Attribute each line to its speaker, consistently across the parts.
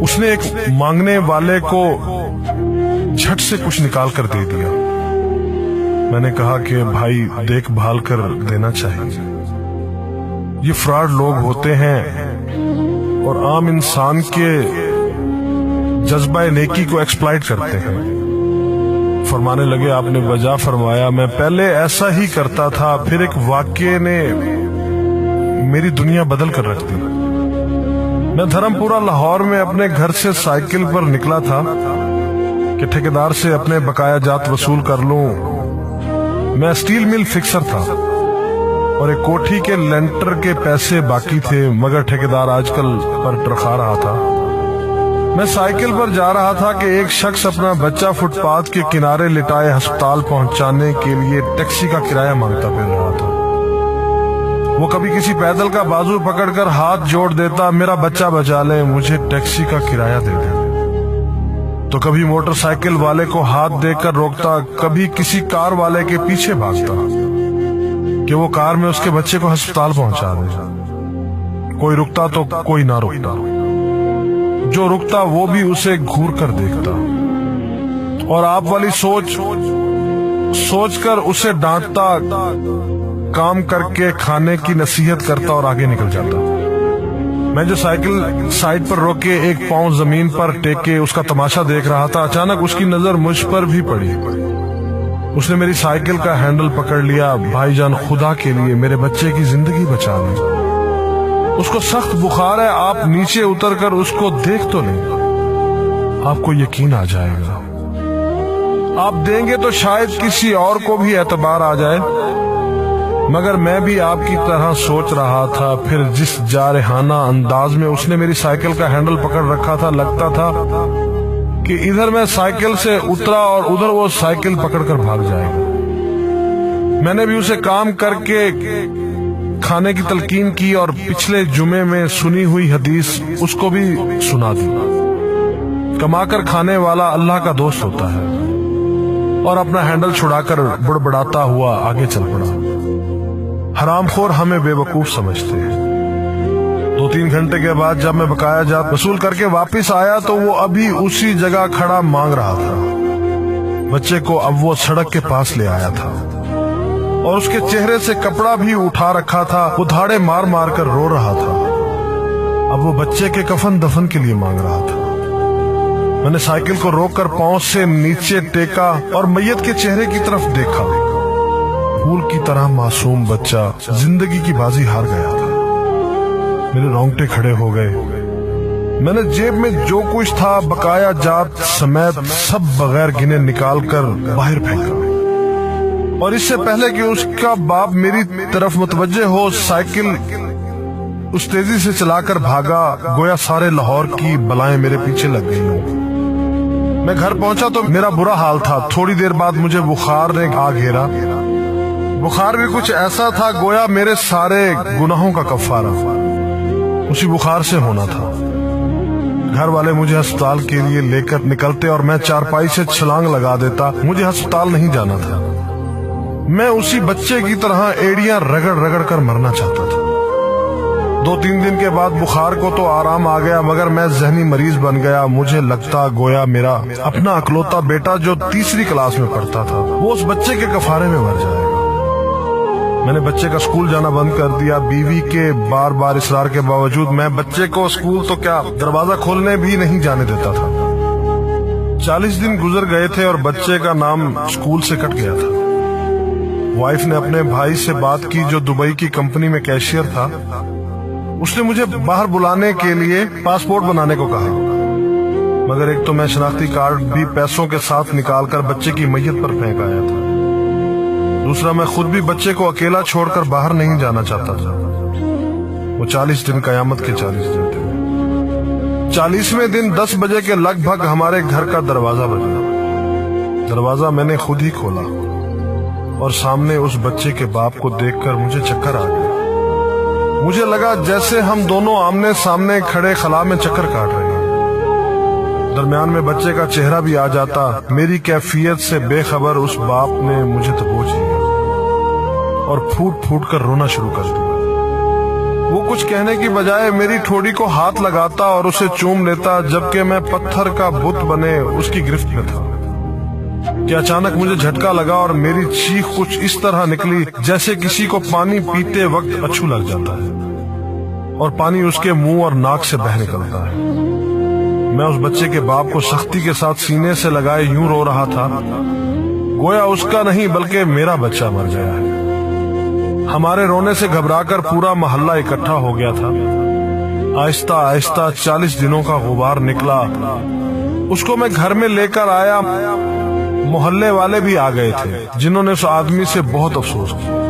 Speaker 1: اس نے ایک مانگنے والے کو جھٹ سے کچھ نکال کر دے دیا۔ میں نے کہا کہ بھائی دیکھ بھال کر دینا چاہیے، یہ فراڈ لوگ ہوتے ہیں اور عام انسان کے جذبہ نیکی کو ایکسپلائٹ کرتے ہیں۔ فرمانے لگے آپ نے وجہ فرمایا میں پہلے ایسا ہی کرتا تھا، پھر ایک واقعے نے میری دنیا بدل کر رکھ دی۔ میں دھرم پورہ لاہور میں اپنے گھر سے سائیکل پر نکلا تھا کہ ٹھیکیدار سے اپنے بقایا جات وصول کر لوں۔ میں اسٹیل مل فکسر تھا اور ایک کوٹھی کے لینٹر کے پیسے باقی تھے، مگر ٹھیکیدار آج کل پر ٹرخا رہا تھا۔ میں سائیکل پر جا رہا تھا کہ ایک شخص اپنا بچہ فٹ پاتھ کے کنارے لٹائے ہسپتال پہنچانے کے لیے ٹیکسی کا کرایہ مانگتا پھر رہا تھا۔ وہ کبھی کسی پیدل کا بازو پکڑ کر ہاتھ جوڑ دیتا، میرا بچہ بچا لے، مجھے ٹیکسی کا کرایہ دے دے، تو کبھی موٹر سائیکل والے کو ہاتھ دے کر روکتا، کبھی کسی کار والے کے پیچھے بھاگتا کہ وہ کار میں اس کے بچے کو ہسپتال پہنچا دے۔ کوئی رکتا تو کوئی نہ رکتا، جو رکتا وہ بھی اسے گھور کر دیکھتا اور آپ والی سوچ کر اسے ڈانٹتا، کام کر کے کھانے کی نصیحت کرتا اور آگے نکل جاتا۔ میں جو سائیکل سائیڈ پر روک کے ایک پاؤں زمین پر ٹیکے اس کا تماشا دیکھ رہا تھا، اچانک اس کی نظر مجھ پر بھی پڑی۔ اس نے میری سائیکل کا ہینڈل پکڑ لیا۔ بھائی جان خدا کے لیے میرے بچے کی زندگی بچا لیں، اس کو سخت بخار ہے، آپ نیچے اتر کر اس کو دیکھ تو لیں، آپ کو یقین آ جائے گا، آپ دیں گے تو شاید کسی اور کو بھی اعتبار آ جائے۔ مگر میں بھی آپ کی طرح سوچ رہا تھا۔ پھر جس جارحانہ انداز میں اس نے میری سائیکل کا ہینڈل پکڑ رکھا تھا، لگتا تھا کہ ادھر میں سائیکل سے اترا اور ادھر وہ سائیکل پکڑ کر بھاگ جائے گا۔ میں نے بھی اسے کام کر کے کھانے کی تلقین کی اور پچھلے جمعے میں سنی ہوئی حدیث اس کو بھی سنا دی۔ کما کر کھانے والا اللہ کا دوست ہوتا ہے، اور اپنا ہینڈل چھڑا کر بڑبڑاتا ہوا آگے چل پڑا۔ حرام خور ہمیں بے وقوف سمجھتے ہیں۔ 2-3 گھنٹے کے بعد جب میں بقایا جات وصول کر کے واپس آیا تو وہ ابھی اسی جگہ کھڑا مانگ رہا تھا۔ بچے کو اب وہ سڑک کے پاس لے آیا تھا اور اس کے چہرے سے کپڑا بھی اٹھا رکھا تھا، وہ دھاڑے مار مار کر رو رہا تھا۔ اب وہ بچے کے کفن دفن کے لیے مانگ رہا تھا۔ میں نے سائیکل کو روک کر پاؤں سے نیچے ٹیکا اور میت کے چہرے کی طرف دیکھا۔ پھول کی طرح معصوم بچہ زندگی کی بازی ہار گیا تھا۔ میرے رونگٹے کھڑے ہو گئے۔ میں نے جیب میں جو کچھ تھا بقایا جات سمیت سب بغیر گنے نکال کر باہر پھینکا، اور اس سے پہلے کہ اس کا باپ میری طرف متوجہ ہو، سائیکل اس تیزی سے چلا کر بھاگا گویا سارے لاہور کی بلائیں میرے پیچھے لگ گئی ہوں۔ میں گھر پہنچا تو میرا برا حال تھا۔ تھوڑی دیر بعد مجھے بخار نے آ گھیرا۔ بخار بھی کچھ ایسا تھا گویا میرے سارے گناہوں کا کفارہ اسی بخار سے ہونا تھا۔ گھر والے مجھے ہسپتال کے لیے لے کر نکلتے اور میں چارپائی سے چھلانگ لگا دیتا۔ مجھے ہسپتال نہیں جانا تھا، میں اسی بچے کی طرح ایڑیاں رگڑ رگڑ کر مرنا چاہتا تھا۔ 2-3 دن کے بعد بخار کو تو آرام آ گیا، مگر میں ذہنی مریض بن گیا۔ مجھے لگتا گویا میرا اپنا اکلوتا بیٹا جو 3ری کلاس میں پڑھتا تھا وہ اس بچے کے کفارے میں مر جائے گا۔ میں نے بچے کا اسکول جانا بند کر دیا۔ بیوی کے بار بار اصرار کے باوجود میں بچے کو اسکول تو کیا دروازہ کھولنے بھی نہیں جانے دیتا تھا۔ 40 دن گزر گئے تھے اور بچے کا نام اسکول سے کٹ گیا تھا۔ وائف نے اپنے بھائی سے بات کی جو دبئی کی کمپنی میں کیشیئر تھا۔ اس نے مجھے باہر بلانے کے لیے پاسپورٹ بنانے کو کہا، مگر ایک تو میں شناختی کارڈ بھی پیسوں کے ساتھ نکال کر بچے کی میت پر پھینک آیا تھا، دوسرا میں خود بھی بچے کو اکیلا چھوڑ کر باہر نہیں جانا چاہتا تھا۔ وہ 40 دن قیامت کے 40 دن تھے۔ 40ویں دن 10 بجے کے لگ بھگ ہمارے گھر کا دروازہ بجا۔ دروازہ میں نے خود ہی کھولا اور سامنے اس بچے کے باپ کو دیکھ کر مجھے چکر آ گیا۔ مجھے لگا جیسے ہم دونوں آمنے سامنے کھڑے خلا میں چکر کاٹ رہے ہیں۔ درمیان میں بچے کا چہرہ بھی آ جاتا۔ میری کیفیت سے بے خبر اس باپ نے مجھے دبوچ لیا اور پھوٹ پھوٹ کر رونا شروع کر دیا۔ وہ کچھ کہنے کی بجائے میری ٹھوڑی کو ہاتھ لگاتا اور اسے چوم لیتا، جبکہ میں پتھر کا بت بنے اس کی گرفت میں تھا کہ اچانک مجھے جھٹکا لگا اور میری چیخ کچھ اس طرح نکلی جیسے کسی کو پانی پیتے وقت اچھو لگ جاتا ہے اور پانی اس کے منہ اور ناک سے بہہ نکلتا ہے۔ میں اس بچے کے باپ کو سختی کے ساتھ سینے سے لگائے یوں رو رہا تھا گویا اس کا نہیں بلکہ میرا بچہ مر گیا ہے۔ ہمارے رونے سے گھبرا کر پورا محلہ اکٹھا ہو گیا تھا۔ آہستہ آہستہ 40 دنوں کا غبار نکلا، اس کو میں گھر میں لے کر آیا۔ محلے والے بھی آ گئے تھے جنہوں نے اس آدمی سے بہت افسوس کیا۔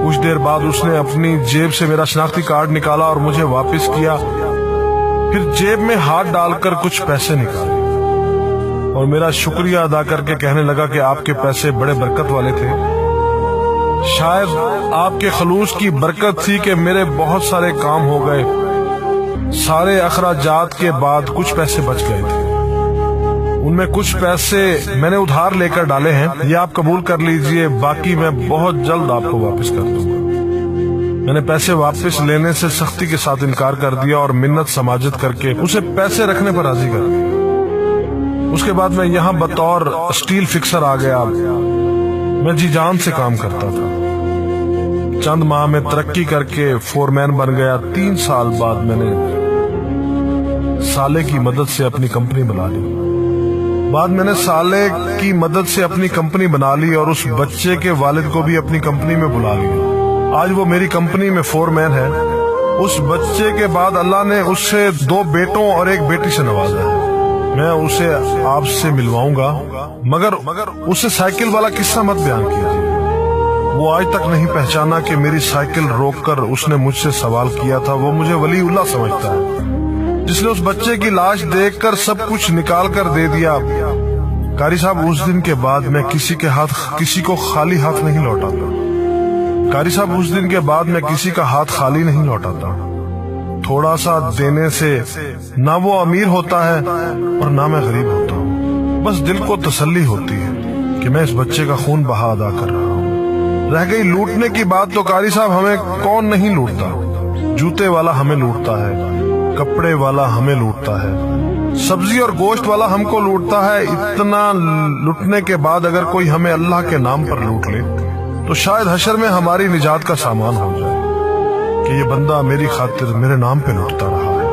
Speaker 1: کچھ دیر بعد اس نے اپنی جیب سے میرا شناختی کارڈ نکالا اور مجھے واپس کیا، پھر جیب میں ہاتھ ڈال کر کچھ پیسے نکالے اور میرا شکریہ ادا کر کے کہنے لگا کہ آپ کے پیسے بڑے برکت والے تھے، شاید آپ کے خلوص کی برکت تھی کہ میرے بہت سارے کام ہو گئے۔ سارے اخراجات کے بعد کچھ پیسے بچ گئے تھے، ان میں کچھ پیسے میں نے ادھار لے کر ڈالے ہیں، یہ آپ قبول کر لیجئے، باقی میں بہت جلد آپ کو واپس کر دوں گا۔ میں نے پیسے واپس لینے سے سختی کے ساتھ انکار کر دیا اور منت سماجت کر کے اسے پیسے رکھنے پر راضی کر دیا۔ اس کے بعد میں یہاں بطور اسٹیل فکسر آ گیا۔ میں جی جان سے کام کرتا تھا، چند ماہ میں ترقی کر کے فور مین بن گیا۔ 3 سال بعد میں نے سالے کی مدد سے اپنی کمپنی بنا لی۔ اور اس بچے کے والد کو بھی اپنی کمپنی میں بلا لیا۔ آج وہ میری کمپنی میں فور مین ہے۔ اس بچے کے بعد اللہ نے اس سے 2 بیٹوں اور 1 بیٹی سے نوازا ہے۔ میں اسے آپ سے ملواؤں گا، مگر اسے سائیکل والا قصہ مت بیان کیجیے۔ وہ آج تک نہیں پہچانا کہ میری سائیکل روک کر اس نے مجھ سے سوال کیا تھا۔ وہ مجھے ولی اللہ سمجھتا ہے، جس نے اس بچے کی لاش دیکھ کر سب کچھ نکال کر دے دیا۔ قاری صاحب، اس دن کے بعد میں کسی کو خالی ہاتھ نہیں لوٹاتا۔ قاری صاحب، اس دن کے بعد میں کسی کا ہاتھ خالی نہیں لوٹاتا۔ تھوڑا سا دینے سے نہ وہ امیر ہوتا ہے اور نہ میں غریب ہوتا ہوں۔ بس دل کو تسلی ہوتی ہے کہ میں اس بچے کا خون بہا ادا کر رہا ہوں۔ رہ گئی لوٹنے کی بات، تو قاری صاحب ہمیں کون نہیں لوٹتا؟ جوتے والا ہمیں لوٹتا ہے، کپڑے والا ہمیں لوٹتا ہے، سبزی اور گوشت والا ہم کو لوٹتا ہے۔ اتنا لوٹنے کے بعد اگر کوئی ہمیں اللہ کے نام پر لوٹ لے تو شاید حشر میں ہماری نجات کا سامان ہو جائے کہ یہ بندہ میری خاطر میرے نام پہ لوٹتا رہا ہے۔